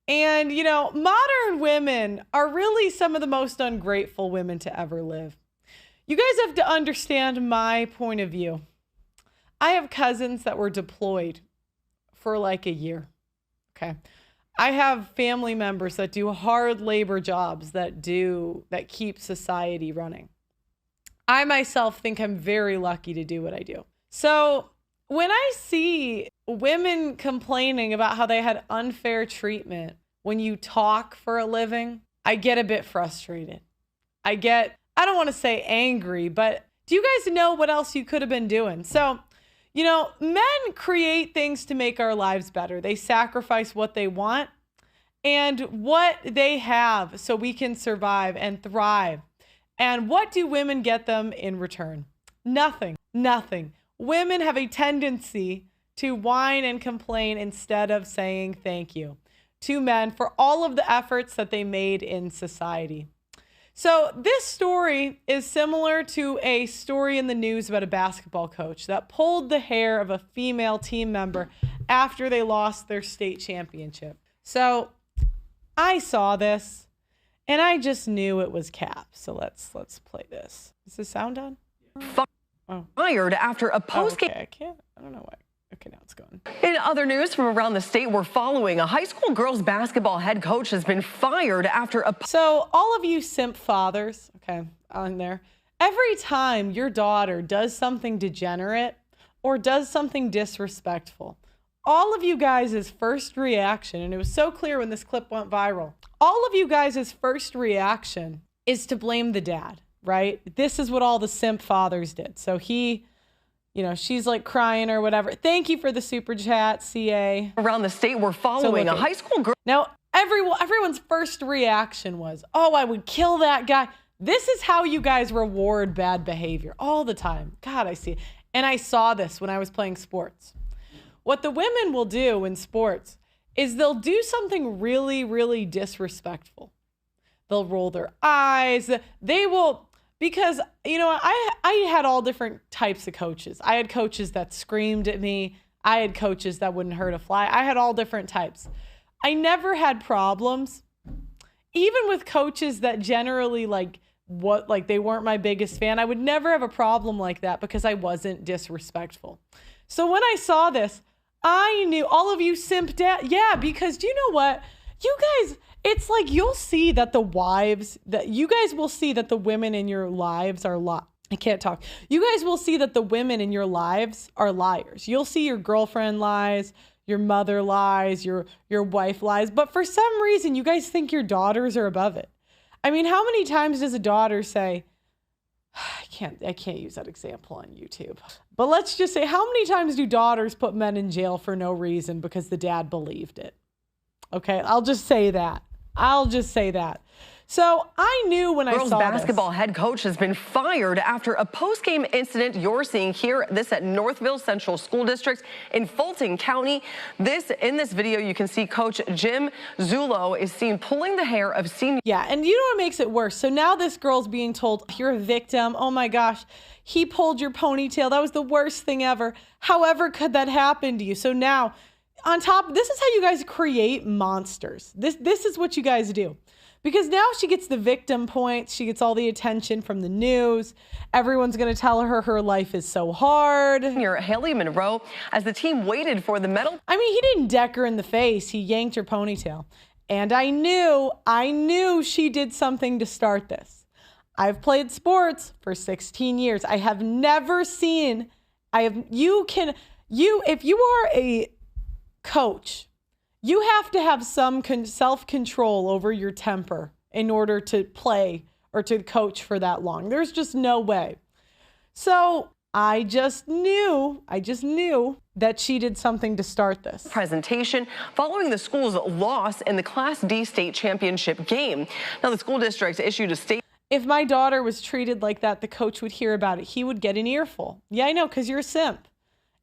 And, you know, modern women are really some of the most ungrateful women to ever live. You guys have to understand my point of view. I have cousins that were deployed for like a year. Okay. I have family members that do hard labor jobs that keep society running. I myself think I'm very lucky to do what I do. So when I see women complaining about how they had unfair treatment when you talk for a living, I get a bit frustrated. I don't want to say angry, but do you guys know what else you could have been doing? So, you know, men create things to make our lives better. They sacrifice what they want and what they have so we can survive and thrive. And what do women get them in return? Nothing. Women have a tendency to whine and complain instead of saying thank you to men for all of the efforts that they made in society. So this story is similar to a story in the news about a basketball coach that pulled the hair of a female team member after they lost their state championship. So I saw this and I just knew it was cap. So let's play this. Is the sound on? Fired after a post-game. Okay, I don't know why. Okay, now it's going. In other news from around the state we're following, a high school girls basketball head coach has been fired after a... So all of you simp fathers, okay, on there, every time your daughter does something degenerate or does something disrespectful, all of you guys' first reaction, and it was so clear when this clip went viral, all of you guys' first reaction is to blame the dad, right? This is what all the simp fathers did. So he... You know, she's like crying or whatever. Thank you for the super chat, CA. Around the state, we're following a high school girl. Now, everyone's first reaction was, oh, I would kill that guy. This is how you guys reward bad behavior all the time. God, I see it. And I saw this when I was playing sports. What the women will do in sports is they'll do something really, really disrespectful. They'll roll their eyes. They will... Because, you know, I had all different types of coaches. I had coaches that screamed at me. I had coaches that wouldn't hurt a fly. I had all different types. I never had problems. Even with coaches that generally they weren't my biggest fan, I would never have a problem like that because I wasn't disrespectful. So when I saw this, I knew all of you simp dad. Yeah, because do you know what? You guys... It's like you'll see that you guys will see that the women in your lives are I can't talk. You guys will see that the women in your lives are liars. You'll see your girlfriend lies, your mother lies, your wife lies. But for some reason, you guys think your daughters are above it. I mean, how many times does a daughter say, I can't use that example on YouTube. But let's just say, how many times do daughters put men in jail for no reason because the dad believed it? Okay, I'll just say that. So I knew when I saw this. Girls basketball head coach has been fired after a post-game incident you're seeing here. This at Northville Central School District in Fulton County. In this video, you can see Coach Jim Zullo is seen pulling the hair of senior. Yeah, and you know what makes it worse? So now this girl's being told, you're a victim. Oh my gosh, he pulled your ponytail. That was the worst thing ever. However could that happen to you? So now... On top, this is how you guys create monsters. This is what you guys do. Because now she gets the victim points. She gets all the attention from the news. Everyone's going to tell her life is so hard. Near Haley Monroe, as the team waited for the medal. I mean, he didn't deck her in the face. He yanked her ponytail. And I knew she did something to start this. I've played sports for 16 years. I have never seen, if you are a coach, you have to have some self-control over your temper in order to play or to coach for that long. There's just no way. So I just knew that she did something to start this. Presentation following the school's loss in the Class D state championship game. Now the school district issued a statement. If my daughter was treated like that, the coach would hear about it. He would get an earful. Yeah, I know, because you're a simp.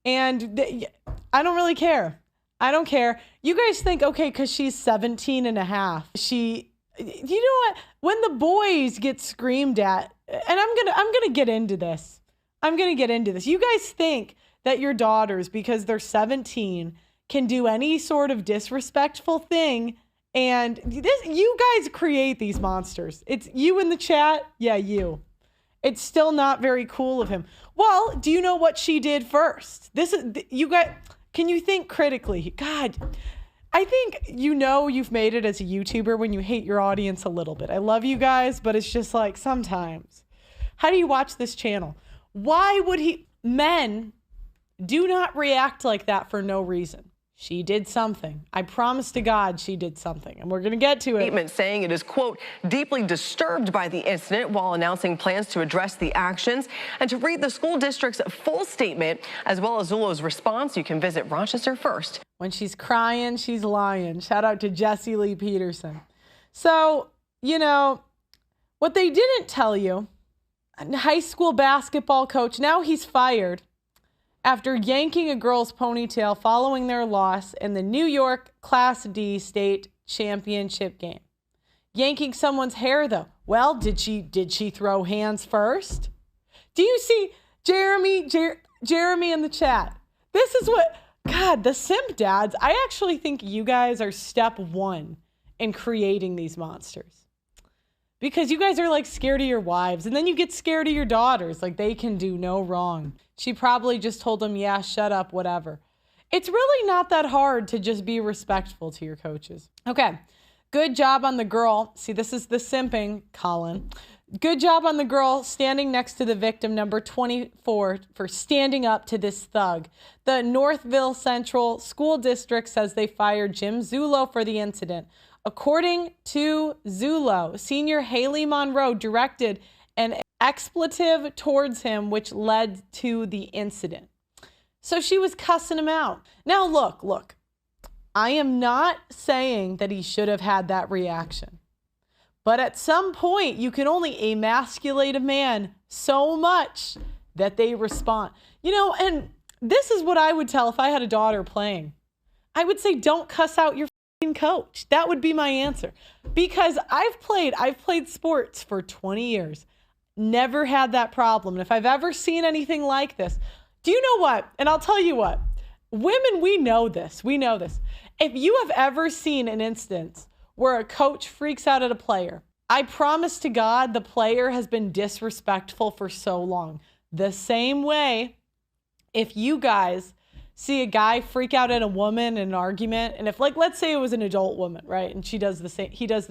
And I don't really care. I don't care. You guys think, okay, because she's 17 and a half, you know what? When the boys get screamed at, and I'm gonna get into this. You guys think that your daughters, because they're 17, can do any sort of disrespectful thing And you guys create these monsters. It's you in the chat. Yeah, you. It's still not very cool of him. Well, do you know what she did first? You guys, can you think critically? God, I think you've made it as a YouTuber when you hate your audience a little bit. I love you guys, but it's just like sometimes. How do you watch this channel? Why would men do not react like that for no reason. She did something. I promise to God she did something, and we're going to get to it. Statement saying it is, quote, deeply disturbed by the incident while announcing plans to address the actions. And to read the school district's full statement, as well as Zulo's response, you can visit Rochester First. When she's crying, she's lying. Shout out to Jesse Lee Peterson. So, what they didn't tell you, a high school basketball coach, now he's fired after yanking a girl's ponytail following their loss in the New York Class D state championship game. Yanking someone's hair, though. Well, did she throw hands first? Do you see Jeremy in the chat? This is what, God, the simp dads, I actually think you guys are step one in creating these monsters. Because you guys are like scared of your wives, and then you get scared of your daughters, like they can do no wrong. She probably just told him, yeah, shut up, whatever. It's really not that hard to just be respectful to your coaches. Okay, good job on the girl. See, this is the simping, Colin. Good job on the girl standing next to the victim, number 24, for standing up to this thug. The Northville Central School District says they fired Jim Zulo for the incident. According to Zulo, senior Haley Monroe directed an expletive towards him, which led to the incident. So she was cussing him out. Now, look, I am not saying that he should have had that reaction. But at some point, you can only emasculate a man so much that they respond. And this is what I would tell if I had a daughter playing. I would say, don't cuss out your coach. That would be my answer. Because I've played sports for 20 years. Never had that problem. And if I've ever seen anything like this, do you know what? And I'll tell you what. Women, we know this. If you have ever seen an instance where a coach freaks out at a player, I promise to God the player has been disrespectful for so long. The same way, if you guys see a guy freak out at a woman in an argument, and if, like, let's say it was an adult woman, right? And he does the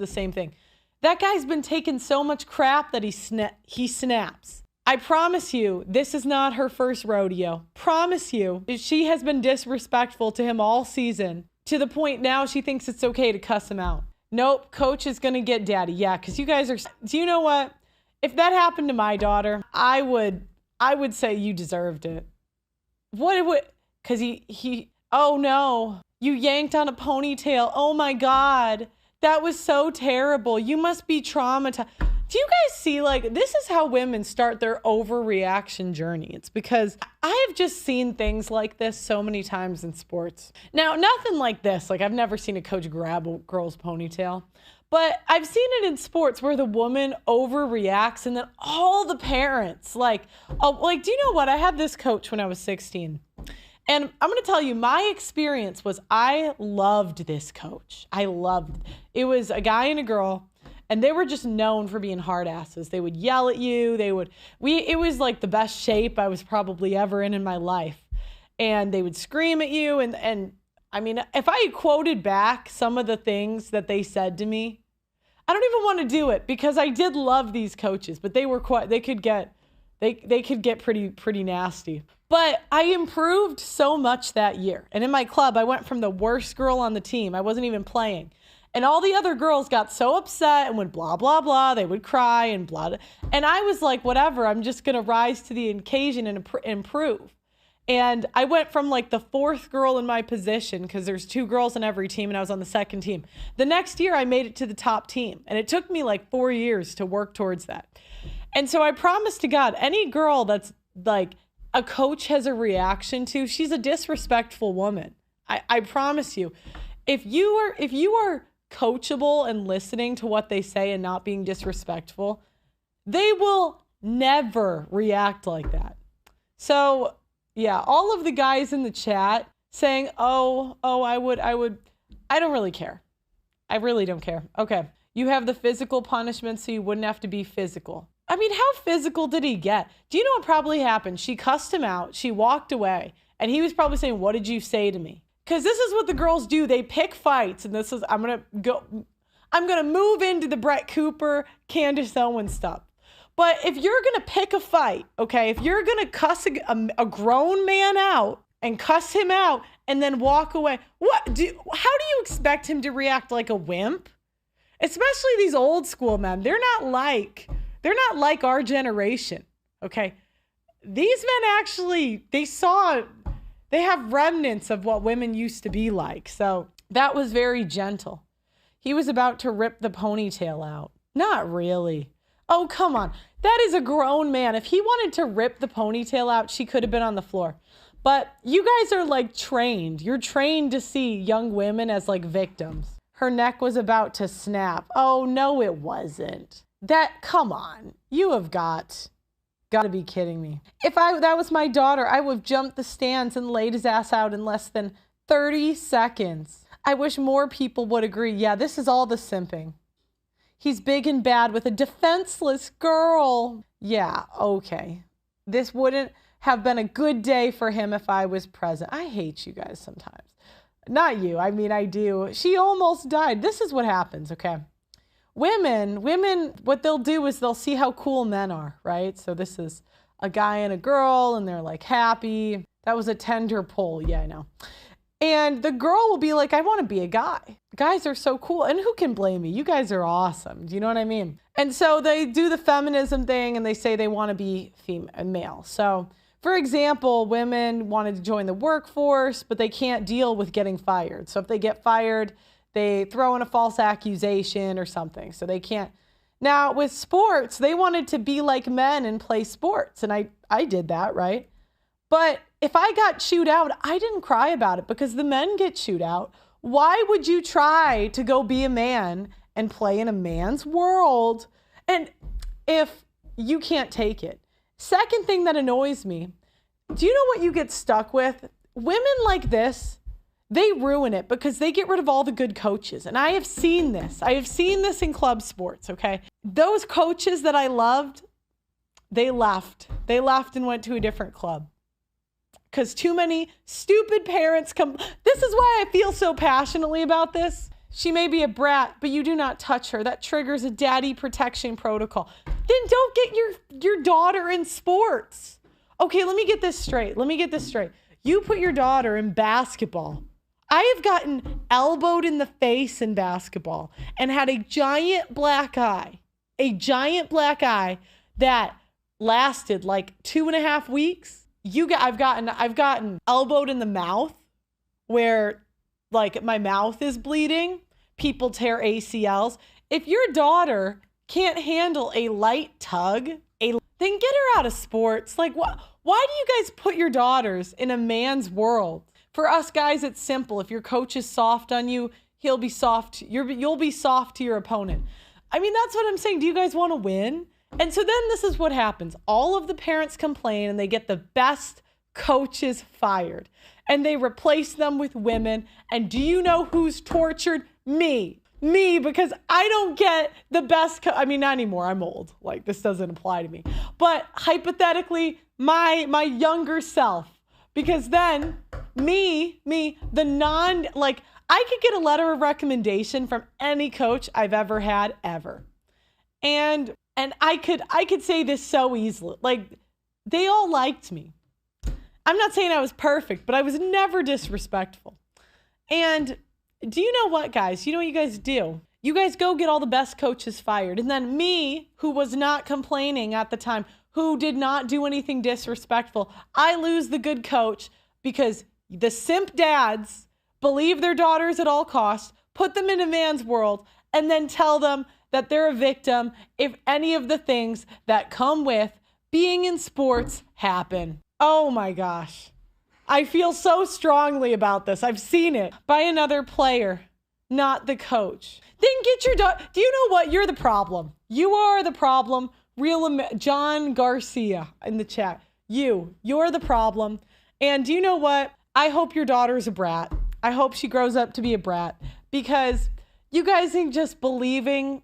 same thing. That guy's been taking so much crap that he snaps. I promise you, this is not her first rodeo. Promise you, she has been disrespectful to him all season to the point now she thinks it's okay to cuss him out. Nope, coach is going to get daddy. Yeah, because you guys are, do you know what? If that happened to my daughter, I would say you deserved it. What would, because oh no, you yanked on a ponytail. Oh my God, that was so terrible. You must be traumatized. Do you guys see, like, this is how women start their overreaction journey. It's because I have just seen things like this so many times in sports. Now, nothing like this. Like, I've never seen a coach grab a girl's ponytail. But I've seen it in sports where the woman overreacts and then all the parents, do you know what? I had this coach when I was 16. And I'm going to tell you, my experience was I loved this coach. It was a guy and a girl, and they were just known for being hard asses. They would yell at you. It was like the best shape I was probably ever in my life. And they would scream at you. And I mean, if I quoted back some of the things that they said to me, I don't even want to do it because I did love these coaches, but they could get pretty nasty. But I improved so much that year. And in my club, I went from the worst girl on the team. I wasn't even playing. And all the other girls got so upset and went blah, blah, blah. They would cry and blah. And I was like, whatever, I'm just going to rise to the occasion and improve. And I went from like the fourth girl in my position, because there's 2 girls on every team, and I was on the second team. The next year, I made it to the top team. And it took me like 4 years to work towards that. And so I promise to God, any girl that's like a coach has a reaction to, she's a disrespectful woman. I promise you. If you are coachable and listening to what they say and not being disrespectful, they will never react like that. So yeah, all of the guys in the chat saying, I don't really care. I really don't care. Okay. You have the physical punishment so you wouldn't have to be physical. I mean, how physical did he get? Do you know what probably happened? She cussed him out. She walked away. And he was probably saying, what did you say to me? Because this is what the girls do. They pick fights. And this is, I'm going to move into the Brett Cooper, Candace Owens stuff. But if you're going to pick a fight, okay, if you're going to cuss a grown man out and cuss him out and then walk away, how do you expect him to react like a wimp? Especially these old school men. They're not like our generation, okay? These men actually, they have remnants of what women used to be like. So that was very gentle. He was about to rip the ponytail out. Not really. Oh, come on. That is a grown man. If he wanted to rip the ponytail out, she could have been on the floor. But you guys are like trained. You're trained to see young women as like victims. Her neck was about to snap. Oh, no, it wasn't. Come on. You have got to be kidding me. If that was my daughter, I would have jumped the stands and laid his ass out in less than 30 seconds. I wish more people would agree. Yeah, this is all the simping. He's big and bad with a defenseless girl. Yeah, okay. This wouldn't have been a good day for him if I was present. I hate you guys sometimes. Not you. I mean, I do. She almost died. This is what happens, okay? Women, what they'll do is they'll see how cool men are, right? So this is a guy and a girl, and they're like happy. That was a tender pull. Yeah, I know. And the girl will be like, I want to be a guy. Guys are so cool. And who can blame me? You guys are awesome. Do you know what I mean? And so they do the feminism thing and they say they want to be male. So, for example, women wanted to join the workforce, but they can't deal with getting fired. So if they get fired, they throw in a false accusation or something. So they can't. Now, with sports, they wanted to be like men and play sports. And I did that, right? But if I got chewed out, I didn't cry about it because the men get chewed out. Why would you try to go be a man and play in a man's world? And if you can't take it. Second thing that annoys me, do you know what you get stuck with? Women like this, they ruin it because they get rid of all the good coaches. And I have seen this. I have seen this in club sports, okay? Those coaches that I loved, they left. They left and went to a different club. Because too many stupid parents come. This is why I feel so passionately about this. She may be a brat, but you do not touch her. That triggers a daddy protection protocol. Then don't get your daughter in sports. Okay, let me get this straight. You put your daughter in basketball. I have gotten elbowed in the face in basketball and had a giant black eye that lasted like 2.5 weeks. I've gotten elbowed in the mouth where like my mouth is bleeding. People tear ACLs. If your daughter can't handle a light tug, then get her out of sports. Like why do you guys put your daughters in a man's world? For us guys, it's simple. If your coach is soft on you, he'll be soft. You'll be soft to your opponent. I mean, that's what I'm saying. Do you guys want to win? And so then this is what happens. All of the parents complain and they get the best coaches fired and they replace them with women. And do you know who's tortured? Me, because I don't get the best. I mean, not anymore. I'm old. Like this doesn't apply to me, but hypothetically, my younger self, because then I could get a letter of recommendation from any coach I've ever had ever. And I could say this so easily. Like, they all liked me. I'm not saying I was perfect, but I was never disrespectful. And do you know what, guys? You know what you guys do? You guys go get all the best coaches fired. And then me, who was not complaining at the time, who did not do anything disrespectful, I lose the good coach because the simp dads believe their daughters at all costs, put them in a man's world, and then tell them that they're a victim if any of the things that come with being in sports happen. Oh my gosh. I feel so strongly about this. I've seen it by another player, not the coach. Then get your daughter. Do you know what? You're the problem. You are the problem. John Garcia in the chat. You're the problem. And do you know what? I hope your daughter's a brat. I hope she grows up to be a brat because You guys think just believing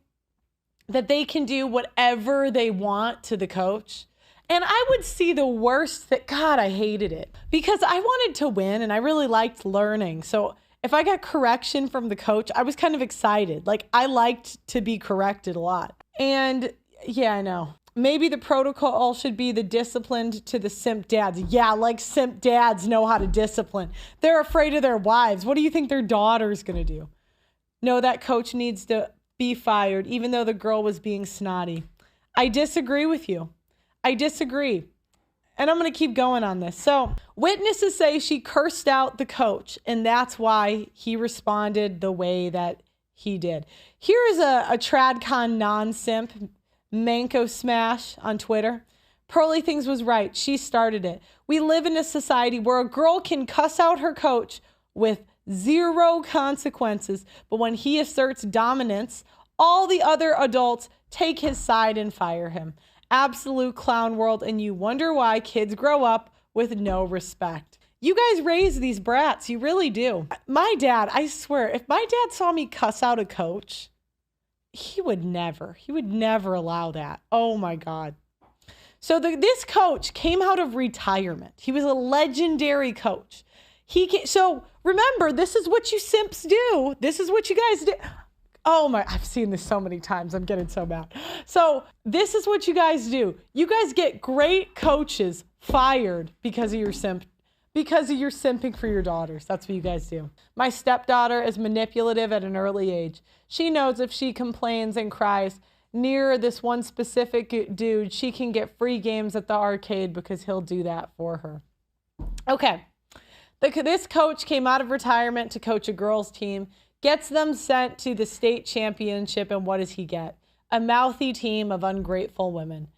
that they can do whatever they want to the coach. And I would see the worst that, God, I hated it because I wanted to win and I really liked learning. So if I got correction from the coach, I was kind of excited. Like, I liked to be corrected a lot. And yeah, I know. Maybe the protocol should be the disciplined to the simp dads. Yeah, like simp dads know how to discipline. They're afraid of their wives. What do you think their daughter's going to do? No, that coach needs to be fired, even though the girl was being snotty. I disagree with you. I disagree. And I'm going to keep going on this. So witnesses say she cursed out the coach, and that's why he responded the way that he did. Here is a TradCon non-simp, Manco Smash on Twitter. Pearly Things was right. She started it. We live in a society where a girl can cuss out her coach with zero consequences, but when he asserts dominance, all the other adults take his side and fire him. Absolute clown world, and you wonder why kids grow up with no respect. You guys raise these brats, you really do. My dad, I swear, if my dad saw me cuss out a coach, he would never allow that. Oh my God. So this coach came out of retirement. He was a legendary coach. So remember, this is what you simps do. This is what you guys do. Oh my, I've seen this so many times. I'm getting so mad. So this is what you guys do. You guys get great coaches fired because of your simping for your daughters. That's what you guys do. My stepdaughter is manipulative at an early age. She knows if she complains and cries near this one specific dude, she can get free games at the arcade because he'll do that for her. Okay. This coach came out of retirement to coach a girls' team, gets them sent to the state championship, and what does he get? A mouthy team of ungrateful women.